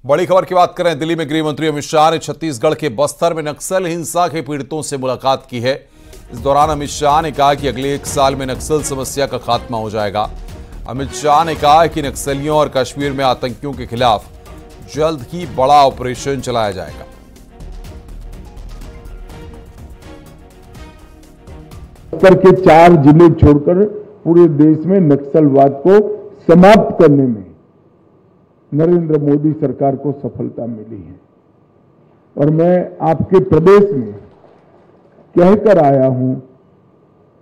बड़ी खबर की बात करें। दिल्ली में गृह मंत्री अमित शाह ने छत्तीसगढ़ के बस्तर में नक्सल हिंसा के पीड़ितों से मुलाकात की है। इस दौरान अमित शाह ने कहा कि अगले 1 साल में नक्सल समस्या का खात्मा हो जाएगा। अमित शाह ने कहा कि नक्सलियों और कश्मीर में आतंकियों के खिलाफ जल्द ही बड़ा ऑपरेशन चलाया जाएगा। बस्तर के 4 जिले छोड़कर पूरे देश में नक्सलवाद को समाप्त करने में नरेंद्र मोदी सरकार को सफलता मिली है। और मैं आपके प्रदेश में कहकर आया हूं,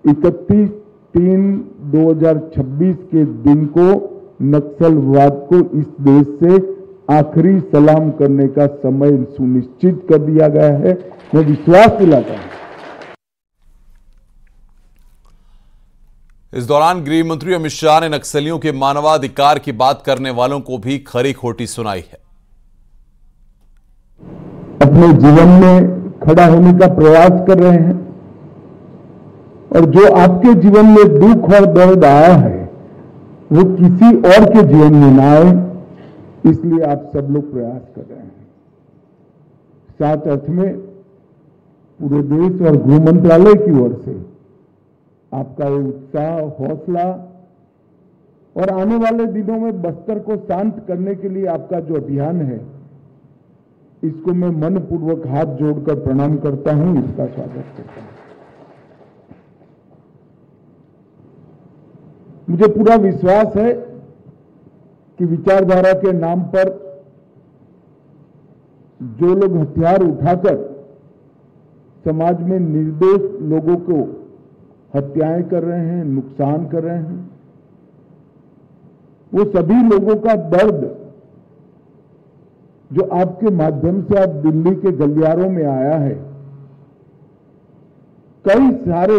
31/3/2026 के दिन को नक्सलवाद को इस देश से आखिरी सलाम करने का समय सुनिश्चित कर दिया गया है। मैं विश्वास दिलाता हूं। इस दौरान गृह मंत्री अमित शाह ने नक्सलियों के मानवाधिकार की बात करने वालों को भी खरी खोटी सुनाई है। अपने जीवन में खड़ा होने का प्रयास कर रहे हैं और जो आपके जीवन में दुख और दर्द आया है वो किसी और के जीवन में ना आए, इसलिए आप सब लोग प्रयास कर रहे हैं। साथ अर्थ में पूरे देश और गृह मंत्रालय की ओर से आपका ये उत्साह, हौसला और आने वाले दिनों में बस्तर को शांत करने के लिए आपका जो अभियान है, इसको मैं मनपूर्वक हाथ जोड़कर प्रणाम करता हूं, इसका स्वागत करता हूं। मुझे पूरा विश्वास है कि विचारधारा के नाम पर जो लोग हथियार उठाकर समाज में निर्दोष लोगों को हत्याएं कर रहे हैं, नुकसान कर रहे हैं, वो सभी लोगों का दर्द जो आपके माध्यम से आप दिल्ली के गलियारों में आया है, कई सारे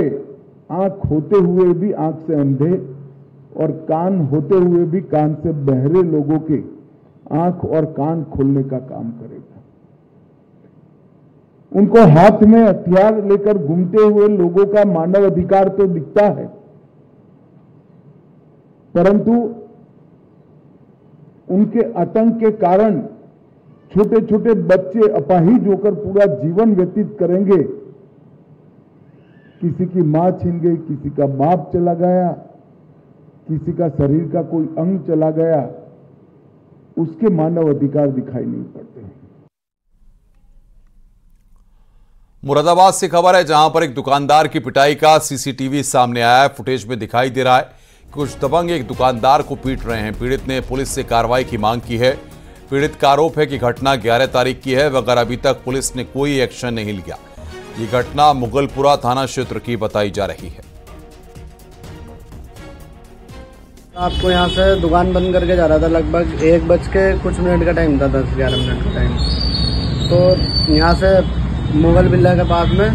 आंख होते हुए भी आंख से अंधे और कान होते हुए भी कान से बहरे लोगों के आंख और कान खोलने का काम करेगा। उनको हाथ में हथियार लेकर घूमते हुए लोगों का मानव अधिकार तो दिखता है, परंतु उनके आतंक के कारण छोटे छोटे बच्चे अपाहिज होकर पूरा जीवन व्यतीत करेंगे। किसी की मां छीन गई, किसी का बाप चला गया, किसी का शरीर का कोई अंग चला गया, उसके मानव अधिकार दिखाई नहीं पड़ते हैं। मुरादाबाद से खबर है, जहां पर एक दुकानदार की पिटाई का सीसीटीवी सामने आया है। फुटेज में दिखाई दे रहा है कुछ दबंग एक दुकानदार को पीट रहे हैं। पीड़ित ने पुलिस से कार्रवाई की मांग की है। पीड़ित का आरोप है कि घटना 11 तारीख की है, मगर अभी तक पुलिस ने कोई एक्शन नहीं लिया। ये घटना मुगलपुरा थाना क्षेत्र की बताई जा रही है। आपको यहाँ से दुकान बंद करके जा रहा था, लगभग 1 बज के कुछ मिनट का टाइम था, 10-11 मिनट का टाइम। तो यहाँ से मुगल बिल्ला के पास में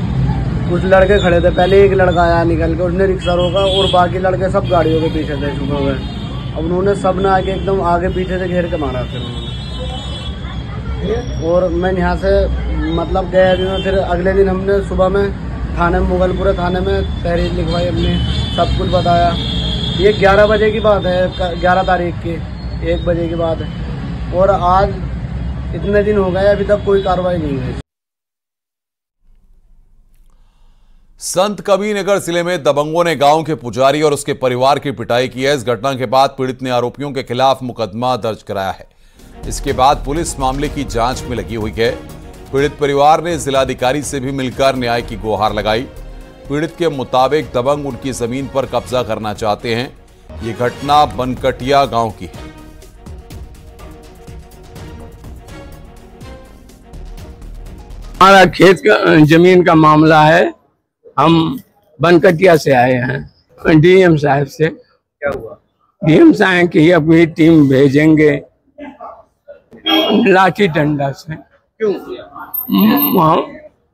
कुछ लड़के खड़े थे। पहले एक लड़का आया निकल के, उसने रिक्शा रोका और बाकी लड़के सब गाड़ियों के पीछे थे छुपे हुए। अब उन्होंने सब ने आके एकदम आगे पीछे से घेर के मारा फिर उन्होंने। और मैं यहाँ से मतलब गया भी मैं। फिर अगले दिन हमने सुबह में थाने में, मुगलपुरा थाने में तहरीर लिखवाई, हमने सब कुछ बताया। ये 11 बजे की बात है, 11 तारीख की, 1 बजे की बात है। और आज इतने दिन हो गए, अभी तक कोई कार्रवाई नहीं हुई। संत कबीरनगर जिले में दबंगों ने गांव के पुजारी और उसके परिवार की पिटाई की है। इस घटना के बाद पीड़ित ने आरोपियों के खिलाफ मुकदमा दर्ज कराया है। इसके बाद पुलिस मामले की जांच में लगी हुई है। पीड़ित परिवार ने जिलाधिकारी से भी मिलकर न्याय की गुहार लगाई। पीड़ित के मुताबिक दबंग उनकी जमीन पर कब्जा करना चाहते हैं। ये घटना बनकटिया गांव की है। हमारा खेत का जमीन का मामला है। हम बनकटिया से आए हैं, डीएम साहब से। क्या हुआ? डीएम साहब की अपनी टीम भेजेंगे लाठी डंडा से। क्यों?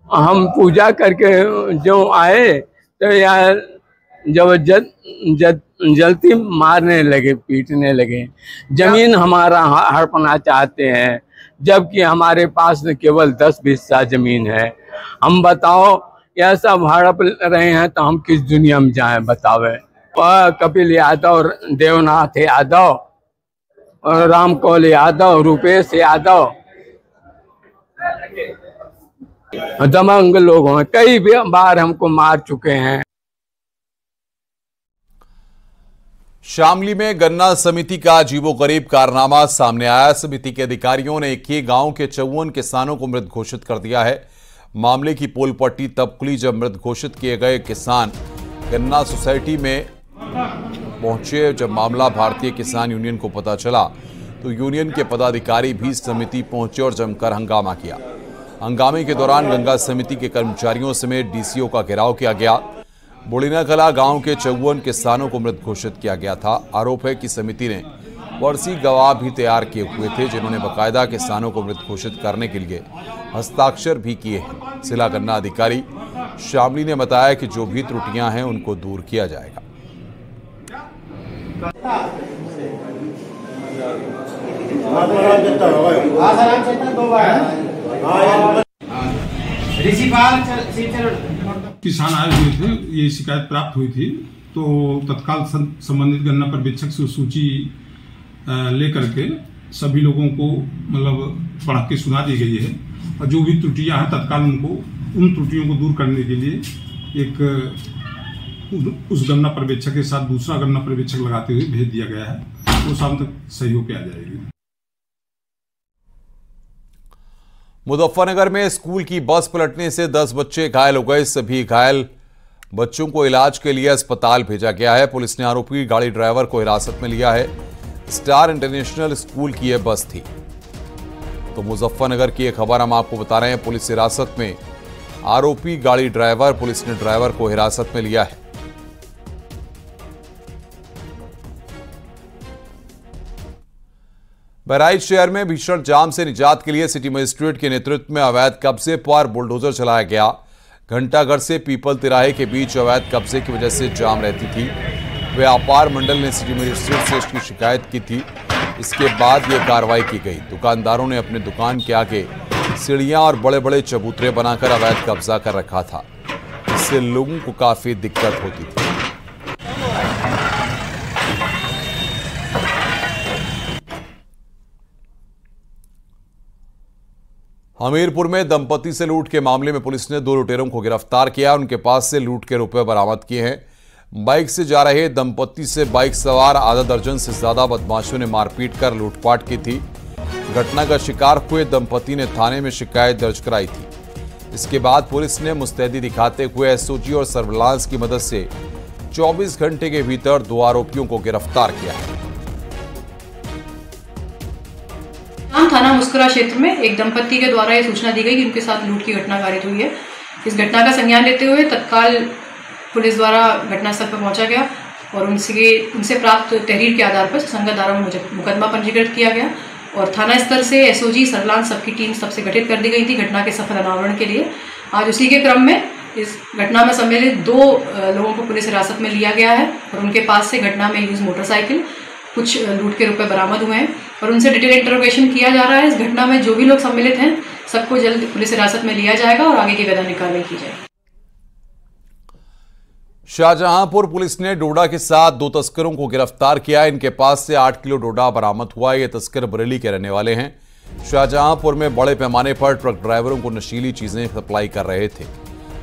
हम पूजा करके जो आए तो यार जबरदस्त जलती मारने लगे, पीटने लगे। जमीन हमारा हड़पना चाहते हैं, जबकि हमारे पास केवल 10 हिस्सा जमीन है। हम बताओ, यह सब हड़प रहे हैं तो हम किस दुनिया में जाएं बतावे। कपिल यादव, देवनाथ यादव राम कौल यादव, रूपेश यादव, दबंग लोगों कई बार हमको मार चुके हैं। शामली में गन्ना समिति का अजीबोगरीब कारनामा सामने आया। समिति के अधिकारियों ने एक ही गांव के 54 किसानों को मृत घोषित कर दिया है। मामले की पोल पट्टी तब खुली जब मृत घोषित किए गए किसान गन्ना सोसाइटी में पहुंचे। जब मामला भारतीय किसान यूनियन को पता चला तो यूनियन के पदाधिकारी भी समिति पहुंचे और जमकर हंगामा किया। हंगामे के दौरान गंगा समिति के कर्मचारियों समेत डीसीओ का घेराव किया गया। बुढ़िना कला गांव के 54 किसानों को मृत घोषित किया गया था। आरोप है कि समिति ने फर्जी गवाह भी तैयार किए हुए थे, जिन्होंने बाकायदा किसानों को मृत घोषित करने के लिए हस्ताक्षर भी किए हैं। जिला गन्ना अधिकारी शामली ने बताया कि जो भी त्रुटियां हैं उनको दूर किया जाएगा। किसान आए हुए थे, ये शिकायत प्राप्त हुई थी, तो तत्काल संबंधित गन्ना पर्यवेक्षक से सूची लेकर के सभी लोगों को मतलब पढ़ के सुना दी गई है और जो भी त्रुटियां हैं तत्काल उन त्रुटियों को दूर करने के लिए एक उस गन्ना पर्यवेक्षक के साथ दूसरा गन्ना पर्यवेक्षक लगाते हुए भेज दिया गया है। वो शाम तक सही होकर आ जाएगी। मुजफ्फरनगर में स्कूल की बस पलटने से 10 बच्चे घायल हो गए। सभी घायल बच्चों को इलाज के लिए अस्पताल भेजा गया है। पुलिस ने आरोपी गाड़ी ड्राइवर को हिरासत में लिया है। स्टार इंटरनेशनल स्कूल की यह बस थी। तो मुजफ्फरनगर की एक खबर हम आपको बता रहे हैं। पुलिस हिरासत में आरोपी गाड़ी ड्राइवर, पुलिस ने ड्राइवर को हिरासत में लिया है। बहराइच शहर में भीषण जाम से निजात के लिए सिटी मजिस्ट्रेट के नेतृत्व में अवैध कब्जे पर बुलडोजर चलाया गया। घंटाघर से पीपल तिराहे के बीच अवैध कब्जे की वजह से जाम रहती थी। व्यापार मंडल ने सिटी मजिस्ट्रेट से इसकी शिकायत की थी। इसके बाद यह कार्रवाई की गई। दुकानदारों ने अपने दुकान के आगे सीढ़ियां और बड़े बड़े चबूतरे बनाकर अवैध कब्जा कर रखा था। इससे लोगों को काफी दिक्कत होती थी। हमीरपुर में दंपति से लूट के मामले में पुलिस ने 2 लुटेरों को गिरफ्तार किया। उनके पास से लूट के रुपए बरामद किए हैं। बाइक से जा रहे दंपति से बाइक सवार आधा दर्जन से ज्यादा बदमाशों ने मारपीट कर लूटपाट की थी। घटना का शिकार हुए दंपति ने थाने में शिकायत दर्ज कराई थी। इसके बाद पुलिस ने मुस्तैदी दिखाते हुए एसओजी और सर्विलांस की मदद से 24 घंटे के भीतर 2 आरोपियों को गिरफ्तार किया है। थाना मुस्कुरा क्षेत्र में एक दंपति के द्वारा यह सूचना दी गई कि उनके साथ लूट की घटना कारित हुई है। इस घटना का संज्ञान लेते हुए तत्काल पुलिस द्वारा घटनास्थल पर पहुंचा गया और उनसे प्राप्त तहरीर के आधार पर संगत धारा में मुकदमा पंजीकृत किया गया और थाना स्तर से एसओजी सर्विलांस सबकी टीम सबसे गठित कर दी गई थी घटना के सफल अनावरण के लिए। आज उसी के क्रम में इस घटना में सम्मिलित 2 लोगों को पुलिस हिरासत में लिया गया है और उनके पास से घटना में यूज मोटरसाइकिल, कुछ लूट के रुपए बरामद हुए हैं और उनसे डिटेल इंटरोगेशन किया जा रहा है। इस घटना में जो भी लोग सम्मिलित हैं सबको जल्द पुलिस हिरासत में लिया जाएगा और आगे की वैधानिक कार्रवाई की जाएगी। शाहजहांपुर पुलिस ने डोडा के साथ 2 तस्करों को गिरफ्तार किया। इनके पास से 8 किलो डोडा बरामद हुआ। ये तस्कर बरेली के रहने वाले हैं। शाहजहांपुर में बड़े पैमाने पर ट्रक ड्राइवरों को नशीली चीजें सप्लाई कर रहे थे।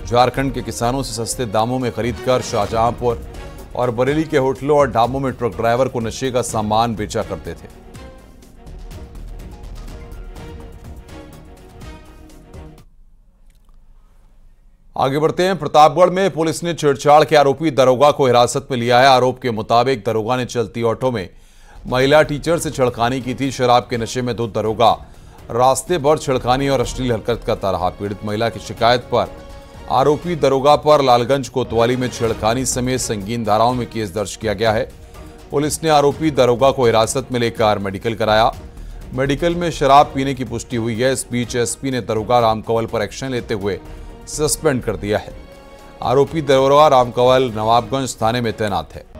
झारखंड के किसानों से सस्ते दामों में खरीदकर शाहजहांपुर और बरेली के होटलों और ढाबों में ट्रक ड्राइवर को नशे का सामान बेचा करते थे। आगे बढ़ते हैं। प्रतापगढ़ में पुलिस ने छेड़छाड़ के आरोपी दरोगा को हिरासत में लिया है। आरोप के मुताबिक दरोगा ने चलती ऑटो में महिला टीचर से छेड़खानी की थी। शराब के नशे में 2 दरोगा रास्ते भर छेड़खानी और अश्लील हरकत करता रहा। पीड़ित महिला की शिकायत पर आरोपी दरोगा पर लालगंज कोतवाली में छेड़खानी समेत संगीन धाराओं में केस दर्ज किया गया है। पुलिस ने आरोपी दरोगा को हिरासत में लेकर मेडिकल कराया। मेडिकल में शराब पीने की पुष्टि हुई है। इस बीच एसपी ने दरोगा राम कंवल पर एक्शन लेते हुए सस्पेंड कर दिया है। आरोपी दरोगा राम कंवल नवाबगंज थाने में तैनात है।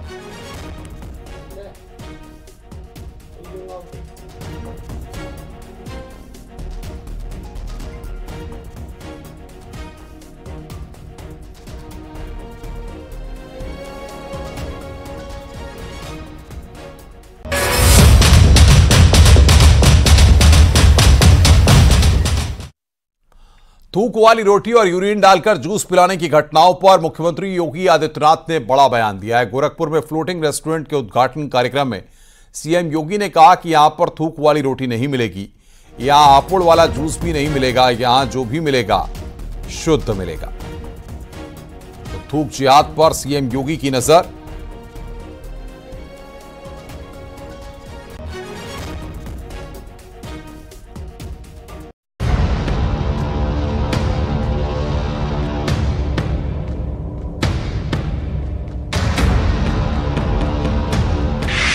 थूक वाली रोटी और यूरिन डालकर जूस पिलाने की घटनाओं पर मुख्यमंत्री योगी आदित्यनाथ ने बड़ा बयान दिया है। गोरखपुर में फ्लोटिंग रेस्टोरेंट के उद्घाटन कार्यक्रम में सीएम योगी ने कहा कि यहां पर थूक वाली रोटी नहीं मिलेगी, यहां हापुड़ वाला जूस भी नहीं मिलेगा, यहां जो भी मिलेगा शुद्ध मिलेगा। तो थूक जिहाद पर सीएम योगी की नजर।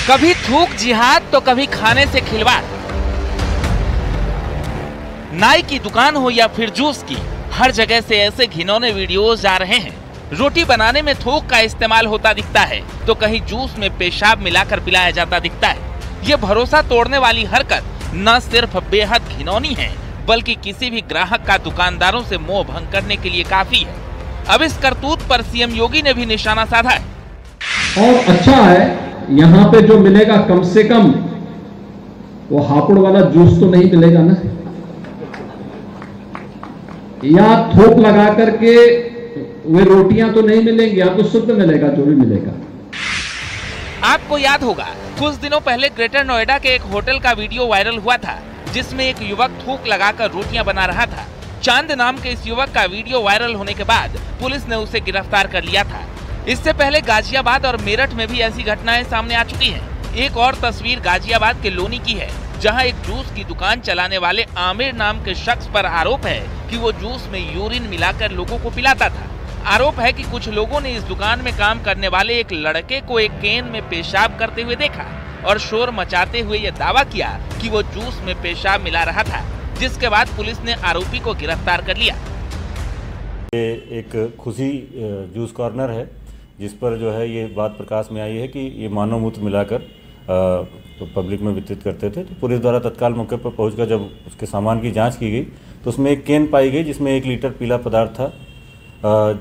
कभी थूक जिहाद तो कभी खाने से खिलवाड़। नाई की दुकान हो या फिर जूस की, हर जगह से ऐसे घिनौने वीडियोस आ रहे हैं। रोटी बनाने में थूक का इस्तेमाल होता दिखता है तो कहीं जूस में पेशाब मिलाकर पिलाया जाता दिखता है। ये भरोसा तोड़ने वाली हरकत न सिर्फ बेहद घिनौनी है बल्कि किसी भी ग्राहक का दुकानदारों से मोह भंग करने के लिए काफी है। अब इस करतूत पर सीएम योगी ने भी निशाना साधा है। और अच्छा है, यहाँ पे जो मिलेगा कम से कम वो हापुड़ वाला जूस तो नहीं मिलेगा ना, या थोक लगा करके वे रोटियां तो नहीं मिलेंगी, आपको शुद्ध मिलेगा जो भी मिलेगा। आपको याद होगा कुछ दिनों पहले ग्रेटर नोएडा के एक होटल का वीडियो वायरल हुआ था जिसमें एक युवक थूक लगाकर रोटियां बना रहा था। चांद नाम के इस युवक का वीडियो वायरल होने के बाद पुलिस ने उसे गिरफ्तार कर लिया था। इससे पहले गाजियाबाद और मेरठ में भी ऐसी घटनाएं सामने आ चुकी हैं। एक और तस्वीर गाजियाबाद के लोनी की है जहां एक जूस की दुकान चलाने वाले आमिर नाम के शख्स पर आरोप है कि वो जूस में यूरिन मिलाकर लोगों को पिलाता था। आरोप है कि कुछ लोगों ने इस दुकान में काम करने वाले एक लड़के को एक केन में पेशाब करते हुए देखा और शोर मचाते हुए ये दावा किया कि वो जूस में पेशाब मिला रहा था, जिसके बाद पुलिस ने आरोपी को गिरफ्तार कर लिया। ये एक खुशी जूस कॉर्नर है जिस पर जो है ये बात प्रकाश में आई है कि ये मानव मूत्र मिलाकर तो पब्लिक में वितरित करते थे। तो पुलिस द्वारा तत्काल मौके पर पहुंचकर जब उसके सामान की जांच की गई तो उसमें एक केन पाई गई जिसमें 1 लीटर पीला पदार्थ था,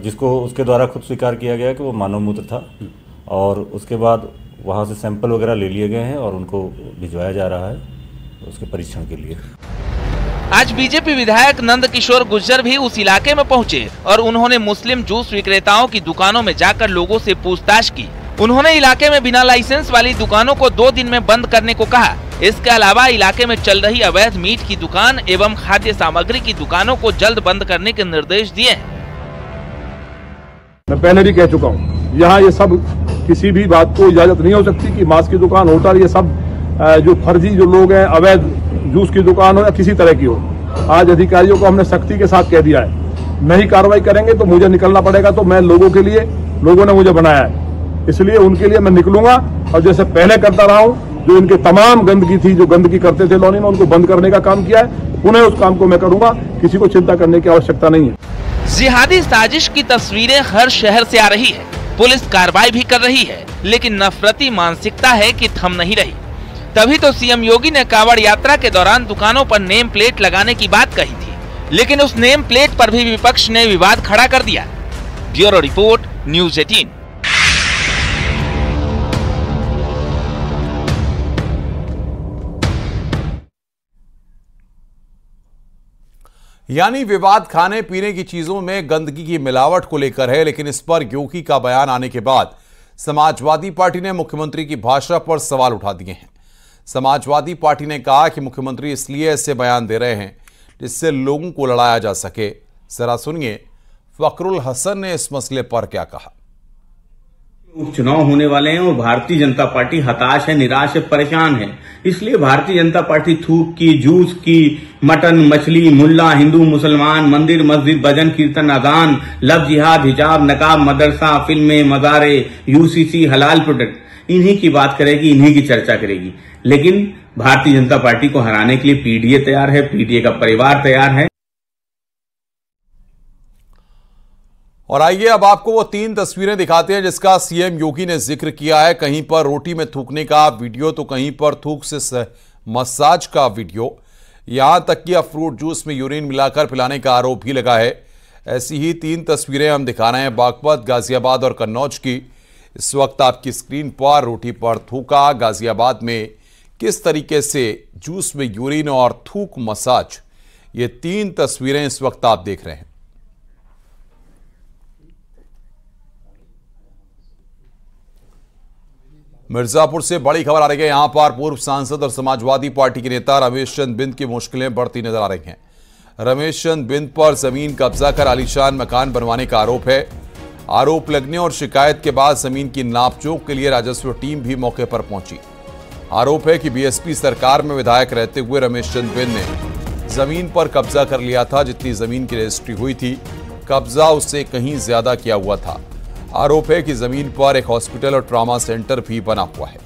जिसको उसके द्वारा खुद स्वीकार किया गया कि वो मानव मूत्र था। और उसके बाद वहाँ से सैंपल वगैरह ले लिए गए हैं और उनको भिजवाया जा रहा है उसके परीक्षण के लिए। आज बीजेपी विधायक नंद किशोर गुर्जर भी उस इलाके में पहुंचे और उन्होंने मुस्लिम जूस विक्रेताओं की दुकानों में जाकर लोगों से पूछताछ की। उन्होंने इलाके में बिना लाइसेंस वाली दुकानों को 2 दिन में बंद करने को कहा। इसके अलावा इलाके में चल रही अवैध मीट की दुकान एवं खाद्य सामग्री की दुकानों को जल्द बंद करने के निर्देश दिए हैं। मैं पहले भी कह चुका हूँ, यहाँ ये सब किसी भी बात को इजाजत नहीं हो सकती कि मांस की दुकान, होटल, ये सब जो फर्जी जो लोग हैं, अवैध जूस की दुकान हो या किसी तरह की हो, आज अधिकारियों को हमने सख्ती के साथ कह दिया है, नहीं कार्रवाई करेंगे तो मुझे निकलना पड़ेगा। तो मैं लोगों के लिए, लोगों ने मुझे बनाया है, इसलिए उनके लिए मैं निकलूंगा और जैसे पहले करता रहा हूँ, जो इनके तमाम गंदगी थी, जो गंदगी करते थे लॉनी में, उनको बंद करने का काम किया है, पुनः उस काम को मैं करूंगा। किसी को चिंता करने की आवश्यकता नहीं है। जिहादी साजिश की तस्वीरें हर शहर से आ रही है, पुलिस कार्रवाई भी कर रही है, लेकिन नफरती मानसिकता है कि थम नहीं रही। तभी तो सीएम योगी ने कांवड़ यात्रा के दौरान दुकानों पर नेम प्लेट लगाने की बात कही थी, लेकिन उस नेम प्लेट पर भी विपक्ष ने विवाद खड़ा कर दिया। Bureau report, news 18। यानी विवाद खाने पीने की चीजों में गंदगी की मिलावट को लेकर है, लेकिन इस पर योगी का बयान आने के बाद समाजवादी पार्टी ने मुख्यमंत्री की भाषा पर सवाल उठा दिए हैं। समाजवादी पार्टी ने कहा कि मुख्यमंत्री इसलिए ऐसे बयान दे रहे हैं जिससे लोगों को लड़ाया जा सके। जरा सुनिए फखरुल हसन ने इस मसले पर क्या कहा। उपचुनाव होने वाले हैं और भारतीय जनता पार्टी हताश है, निराश है, परेशान है। इसलिए भारतीय जनता पार्टी थूक की, जूस की, मटन, मछली, मुल्ला, हिंदू, मुसलमान, मंदिर, मस्जिद, भजन, कीर्तन, अजान, लव जिहाद, हिजाब, नकाब, मदरसा, फिल्में, मज़ारे, यूसीसी, हलाल प्रोडक्ट, इन्हीं की बात करेगी, इन्हीं की चर्चा करेगी। लेकिन भारतीय जनता पार्टी को हराने के लिए पीडीए तैयार है, पीडीए का परिवार तैयार है। और आइए अब आपको वो 3 तस्वीरें दिखाते हैं जिसका सीएम योगी ने जिक्र किया है। कहीं पर रोटी में थूकने का वीडियो तो कहीं पर थूक से मसाज का वीडियो, यहां तक कि अब फ्रूट जूस में यूरिन मिलाकर पिलाने का आरोप भी लगा है। ऐसी ही 3 तस्वीरें हम दिखा रहे हैं बागपत, गाजियाबाद और कन्नौज की। इस वक्त आपकी स्क्रीन पर रोटी पर थूका, गाजियाबाद में किस तरीके से जूस में यूरिन और थूक मसाज, ये 3 तस्वीरें इस वक्त आप देख रहे हैं। मिर्जापुर से बड़ी खबर आ रही है। यहां पर पूर्व सांसद और समाजवादी पार्टी के नेता रमेश चंद बिंद की मुश्किलें बढ़ती नजर आ रही हैं। रमेश चंद बिंद पर जमीन कब्जा कर आलीशान मकान बनवाने का आरोप है। आरोप लगने और शिकायत के बाद जमीन की नापजोख के लिए राजस्व टीम भी मौके पर पहुंची। आरोप है कि बीएसपी सरकार में विधायक रहते हुए रमेश चंद बिंद ने जमीन पर कब्जा कर लिया था। जितनी जमीन की रजिस्ट्री हुई थी, कब्जा उससे कहीं ज्यादा किया हुआ था। आरोप है कि जमीन पर एक हॉस्पिटल और ट्रॉमा सेंटर भी बना हुआ है।